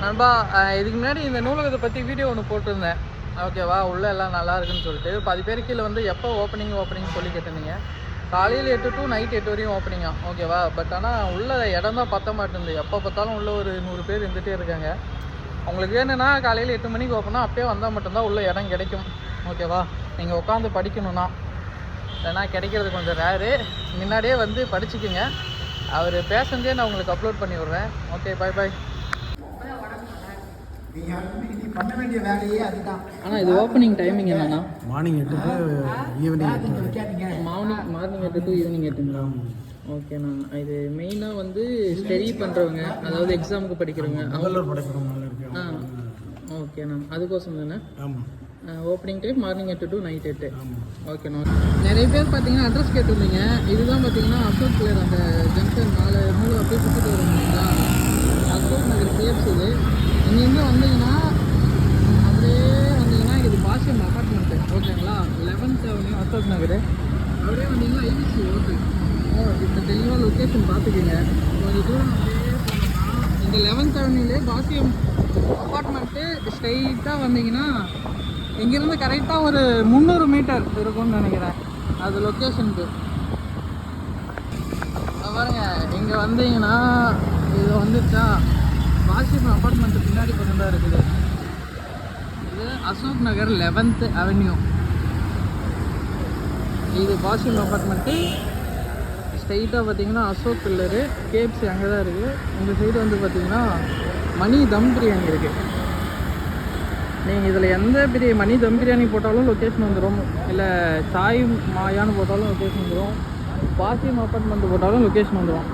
நண்பா, இதுக்கு முன்னாடி இந்த நூலகத்தை பற்றி வீடியோ ஒன்று போட்டிருந்தேன். ஓகேவா, உள்ளே எல்லாம் நல்லா இருக்குன்னு சொல்லிட்டு 10 பேர் கீழே வந்து எப்போ ஓப்பனிங் சொல்லி கேட்டிருந்தீங்க. காலையில் 8 to நைட் 8 வரையும் ஓப்பனிங்கா. ஓகேவா, பட் ஆனால் உள்ள இடம் தான் பத்த மாட்டேங்குது. எப்போ பார்த்தாலும் உள்ளே ஒரு 100 பேர் இருந்துகிட்டே இருக்காங்க. உங்களுக்கு வேணும்னா காலையில் 8 மணிக்கு ஓப்பனா அப்போயே வந்தால் மட்டும்தான் உள்ளே இடம் கிடைக்கும். ஓகேவா, நீங்கள் உட்காந்து படிக்கணும்னா, இல்லைனா கிடைக்கிறது கொஞ்சம் ரேரு. முன்னாடியே வந்து படிச்சுக்குங்க. அவர் பேசுனதே நான் உங்களுக்கு அப்லோட் பண்ணி விட்றேன். Okay, bye bye. பண்ண வேண்டிய வேலையே அதுதான். ஆனால் இது ஓப்பனிங் டைமிங் என்னன்னா morning 8 to evening 8. Morning 8 to evening 8ங்களா? ஓகேண்ணா. இது மெயினாக வந்து ஸ்டடி பண்ணுறவங்க, அதாவது எக்ஸாமுக்கு படிக்கிறவங்க, ஓகேண்ணா, அதுக்கோசம் தானே. ஆமாம். Opening time morning 8 to night 8. ஓகேண்ணா. நிறைய பேர் பார்த்தீங்கன்னா அட்ரஸ் கேட்டிருந்தீங்க. இதுதான் பார்த்தீங்கன்னா அசோக் பிளேயர் அந்த ஜங்ஷன் 4 அப்படியே சுற்றிட்டு வருவீங்களா, அசோக் நகர் கேப்ஸ். இது இங்கேருந்து வந்தீங்கன்னா அப்படியே வந்தீங்கன்னா இது பாசியம் அப்பார்ட்மெண்ட்டு. ஓகேங்களா, 11th Avenue அசோக் நகர். அப்படியே வந்தீங்கன்னா ஐபிசி ஹோட்டல். இப்போ தெளிவாக லொக்கேஷன் பார்த்துக்கிங்க. கொஞ்சம் தூரம் அப்படியே போனோம்னா இந்த 11th Avenueலே பாசியம் அப்பார்ட்மெண்ட்டு ஸ்ட்ரைட்டாக வந்தீங்கன்னா இங்கேருந்து கரெக்டாக ஒரு 300 மீட்டர் இருக்கும்னு நினைக்கிறேன் அது லொக்கேஷனுக்கு. பாருங்க, இங்கே வந்தீங்கன்னா இது வந்துச்சா பாசியம் அப்பார்ட்மெண்ட்டு பின்னாடி கொஞ்சம் தான் இருக்குது. இது அசோக் நகர் 11th Avenue. இது பாசியம் அப்பார்ட்மெண்ட்டு. ஸ்ட்ரைட்டாக பார்த்தீங்கன்னா அசோக் பில்லரு கேப்ஸ் அங்கே தான் இருக்குது. இந்த சைடு வந்து பார்த்தீங்கன்னா மணி தம் பிரியாணி இருக்குது. நீங்கள் இதில் எந்த மணி தம் பிரியாணி போட்டாலும் லொக்கேஷன் வந்துடும், இல்லை சாய் மாயான்னு போட்டாலும் லொக்கேஷன் வந்துடும், பாசியம் அப்பார்ட்மெண்ட்டு போட்டாலும் லொக்கேஷன் வந்துடும்.